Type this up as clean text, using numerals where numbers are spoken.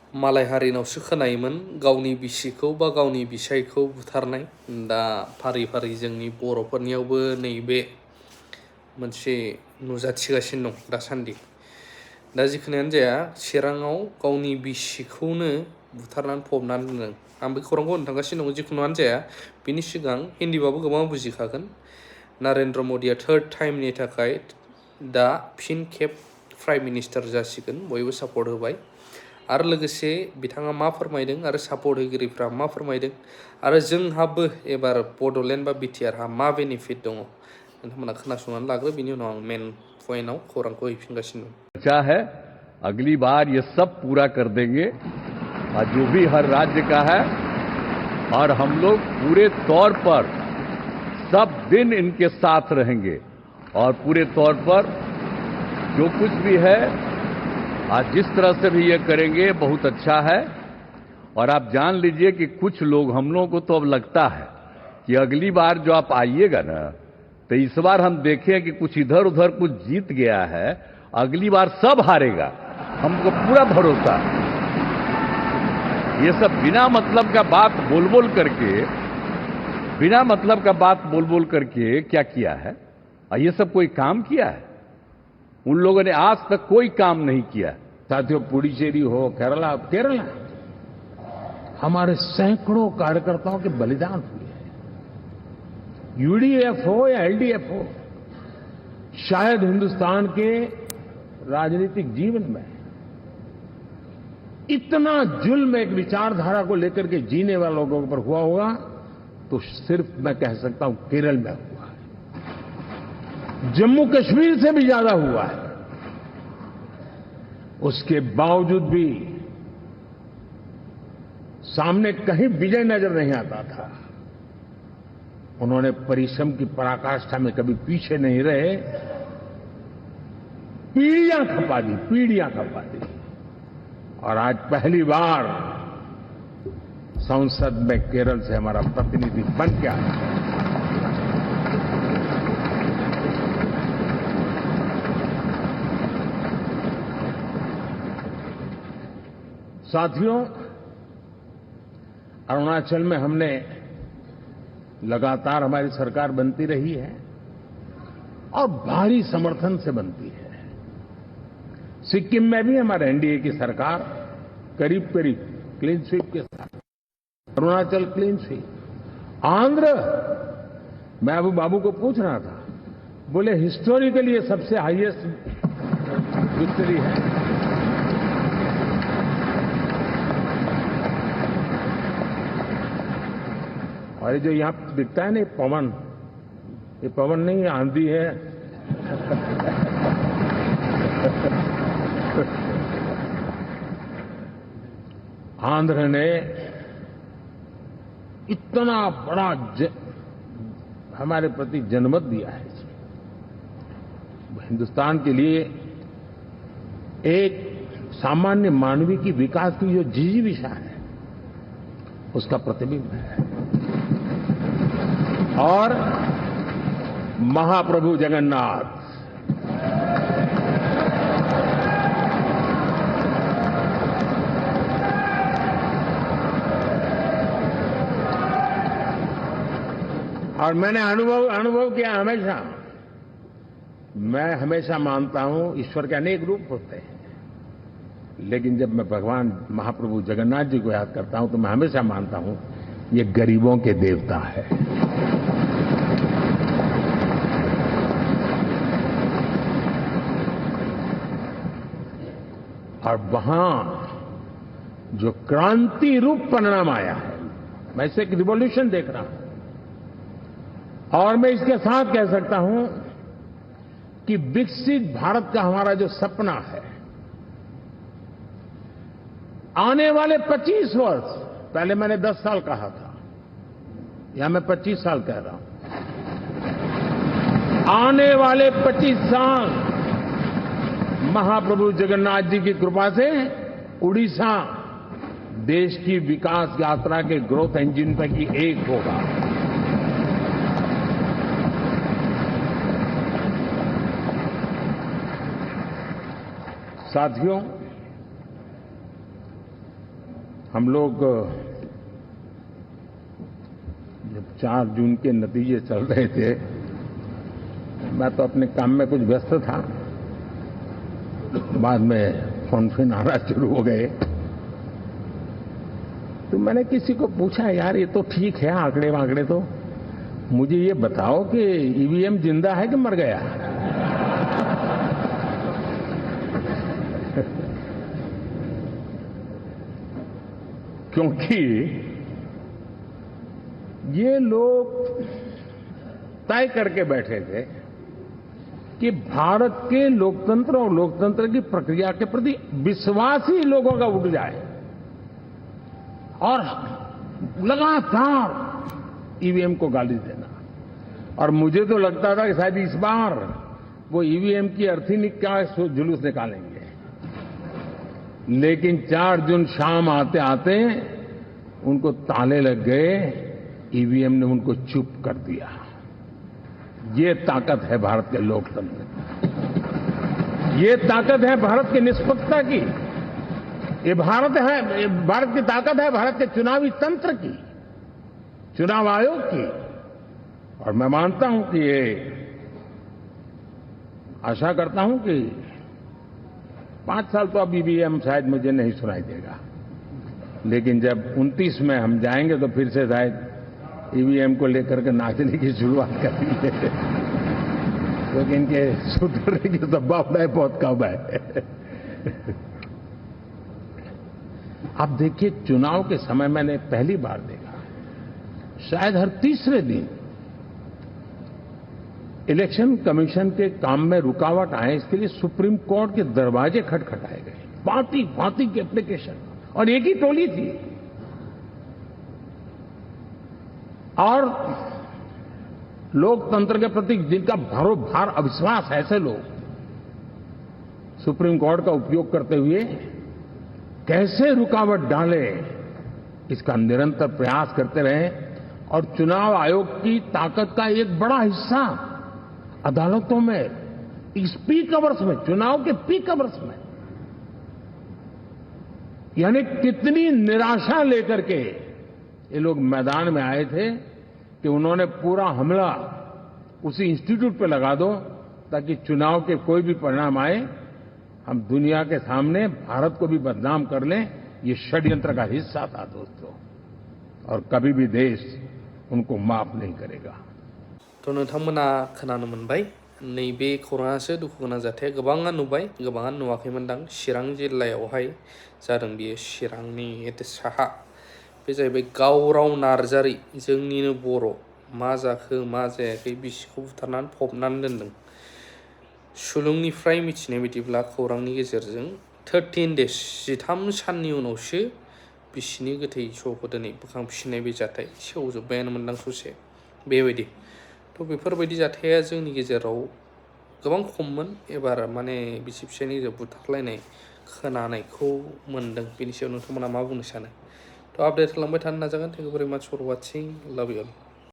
मालाय हारिनावसो खोनायोमोन गावनि बिसिखौ बा गावनि बिसायखौ बुथारनाय। दा फारि फारि जोंनि बर'फोरनियावबो नैबे मोनसे नुजाथिगासिनो दं दासान्दि। दा जिखुनुआनो जाया चिराङाव गावनि बिसिखौनो बुथारनानै फबनानै दोनदों। आं बे खौरांखौ होननो थांगासिनो दङ। जिखुनुआनो जाया बिनि सिगां हिन्दीबाबो गोबां बुजिखागोन। नरेन्द्र मदिया थार्ड टाइमनि थाखाय दा फिन खेब प्राइम मिनिस्टार जासिगोन, बयबो सापर्ट होबाय। आरो लोगोसे बिथाङा मा फोरमायदों आरो सापर्ट होगिरिफ्रा मा फोरमायदों आरो जोंहाबो एबार बड'लेण्ड बा बिटिआरहा मा बेनिफिट दङ नोंथांमोना खोनासंनानै लाग्रो, बिनि उनाव आं मेन पॉइंटआव खौरांखौ हैफिनगासिनो दं। अच्छा है, अगली बार ये सब पूरा कर देंगे और जो भी हर राज्य का है, और हम लोग पूरे तौर पर सब दिन इनके साथ रहेंगे और पूरे तौर पर जो कुछ भी है आज जिस तरह से भी ये करेंगे बहुत अच्छा है। और आप जान लीजिए कि कुछ लोग, हम लोगों को तो अब लगता है कि अगली बार जो आप आइएगा ना, तो इस बार हम देखें कि कुछ इधर उधर कुछ जीत गया है, अगली बार सब हारेगा, हमको पूरा भरोसा है। ये सब बिना मतलब का बात बोल बोल करके क्या किया है? और ये सब कोई काम किया है? उन लोगों ने आज तक कोई काम नहीं किया। साथियों, पुडुचेरी हो, केरला हमारे सैकड़ों कार्यकर्ताओं के बलिदान हुए हैं। यूडीएफ हो या एलडीएफ हो, शायद हिंदुस्तान के राजनीतिक जीवन में इतना जुल्म एक विचारधारा को लेकर के जीने वाले लोगों पर हुआ होगा तो सिर्फ मैं कह सकता हूं केरल में हुआ है। जम्मू कश्मीर से भी ज्यादा हुआ है। उसके बावजूद भी सामने कहीं विजय नजर नहीं आता था। उन्होंने परिश्रम की पराकाष्ठा में कभी पीछे नहीं रहे, पीढ़ियां खपा दी। और आज पहली बार संसद में केरल से हमारा प्रतिनिधि बन के आया। साथियों, अरुणाचल में हमने लगातार, हमारी सरकार बनती रही है और भारी समर्थन से बनती है। सिक्किम में भी हमारे एनडीए की सरकार करीब क्लीन स्वीप के साथ, अरुणाचल क्लीन स्वीप। आंध्र, मैं अबू बाबू को पूछ रहा था, बोले हिस्टोरिकली ये सबसे हाईएस्ट विक्ट्री है। और ये जो यहां दिखता है ना पवन, ये पवन नहीं, आंधी है। आंध्र ने इतना बड़ा हमारे प्रति जनमत दिया है। हिंदुस्तान के लिए एक सामान्य मानवी की विकास की जो जिजीविषा है उसका प्रतिबिंब है। और महाप्रभु जगन्नाथ, और मैंने अनुभव किया हमेशा। मैं हमेशा मानता हूं ईश्वर के अनेक रूप होते हैं, लेकिन जब मैं भगवान महाप्रभु जगन्नाथ जी को याद करता हूं तो मैं हमेशा मानता हूं ये गरीबों के देवता है। और वहां जो क्रांति रूप परिणाम आया है, मैं इसे एक रिवॉल्यूशन देख रहा हूं। और मैं इसके साथ कह सकता हूं कि विकसित भारत का हमारा जो सपना है, आने वाले 25 वर्ष, पहले मैंने 10 साल कहा था, या मैं 25 साल कह रहा हूं, आने वाले 25 साल महाप्रभु जगन्नाथ जी की कृपा से उड़ीसा देश की विकास यात्रा के ग्रोथ इंजन पैकी एक होगा। साथियों, हम लोग जब 4 जून के नतीजे चल रहे थे, मैं तो अपने काम में कुछ व्यस्त था। बाद में फोन आना शुरू हो गए, तो मैंने किसी को पूछा, यार ये तो ठीक है आंकड़े वांकड़े, तो मुझे ये बताओ कि ईवीएम जिंदा है कि मर गया? क्योंकि ये लोग तय करके बैठे थे कि भारत के लोकतंत्र और लोकतंत्र की प्रक्रिया के प्रति विश्वास ही लोगों का उठ जाए, और लगातार ईवीएम को गाली देना। और मुझे तो लगता था कि शायद इस बार वो ईवीएम की अर्थी क्या जुलूस निकालेंगे, लेकिन 4 जून शाम आते आते उनको ताले लग गए, ईवीएम ने उनको चुप कर दिया। ये ताकत है भारत के लोकतंत्र की, ये ताकत है भारत की निष्पक्षता की, ये भारत की ताकत है भारत के चुनावी तंत्र की, चुनाव आयोग की। और मैं मानता हूं कि ये आशा करता हूं कि 5 साल तो अब ईवीएम शायद मुझे नहीं सुनाई देगा, लेकिन जब 29 में हम जाएंगे तो फिर से शायद ईवीएम को लेकर के नाचने की शुरुआत करेंगे, क्योंकि इनके सुधरने की संभावना बहुत कम है। आप देखिए, चुनाव के समय मैंने पहली बार देखा, शायद हर तीसरे दिन इलेक्शन कमीशन के काम में रुकावट आए, इसके लिए सुप्रीम कोर्ट के दरवाजे खटखटाए गए, भांति भांति की एप्लीकेशन, और एक ही टोली थी। और लोकतंत्र के प्रति जिनका भरोभार अविश्वास, ऐसे लोग सुप्रीम कोर्ट का उपयोग करते हुए कैसे रुकावट डाले, इसका निरंतर प्रयास करते रहे। और चुनाव आयोग की ताकत का एक बड़ा हिस्सा अदालतों में, इस पीक आवर्स में, चुनाव के पीक आवर्स में, यानी कितनी निराशा लेकर के ये लोग मैदान में आए थे कि उन्होंने पूरा हमला उसी इंस्टीट्यूट पे लगा दो, ताकि चुनाव के कोई भी परिणाम आए हम दुनिया के सामने भारत को भी बदनाम कर लें। ये षड्यंत्र का हिस्सा था दोस्तों, और कभी भी देश उनको माफ नहीं करेगा। तो नोंथांमोना खोनानो मोनबाय, नैबे खौराङासो दुखु गोनां जाथाया गोबाङा नुबाय, गोबाङा नुवाखैमोनदां। चिरां जिल्लायावहाय जादों बियो, चिरांनि एथे साहा। बे जाहैबाय गावराव नार्जारी, जोंनिनो बर', मा जाखो मा जायाखै बिसिखौ बुथारनानै फबनानै दोनदों। सुलुंनिफ्राय मिथिनाय बायदिब्ला खौरांनि गेजेरजों 13 days 13 साननि उनावसो बिसिनि गोथै सहखौ दिनै बोखांफिननाय बे जाथाय, सेवजोब्बायानो मोनदां ससे बेबायदि। थ' बेफोरबायदि जाथाया जोंनि गेजेराव गोबां खममोन, एबार माने बिसि फिसायनि गेजेराव बुथारलायनाय खोनानायखौ मोनदों। बेनि सायाव नोंथांमोना मा बुंनो सानो? थ' आपडेट खालामबाय थानो नाजागोन। थेंक इउ भेरि माच फर वाचिं, लाभ इउ अल।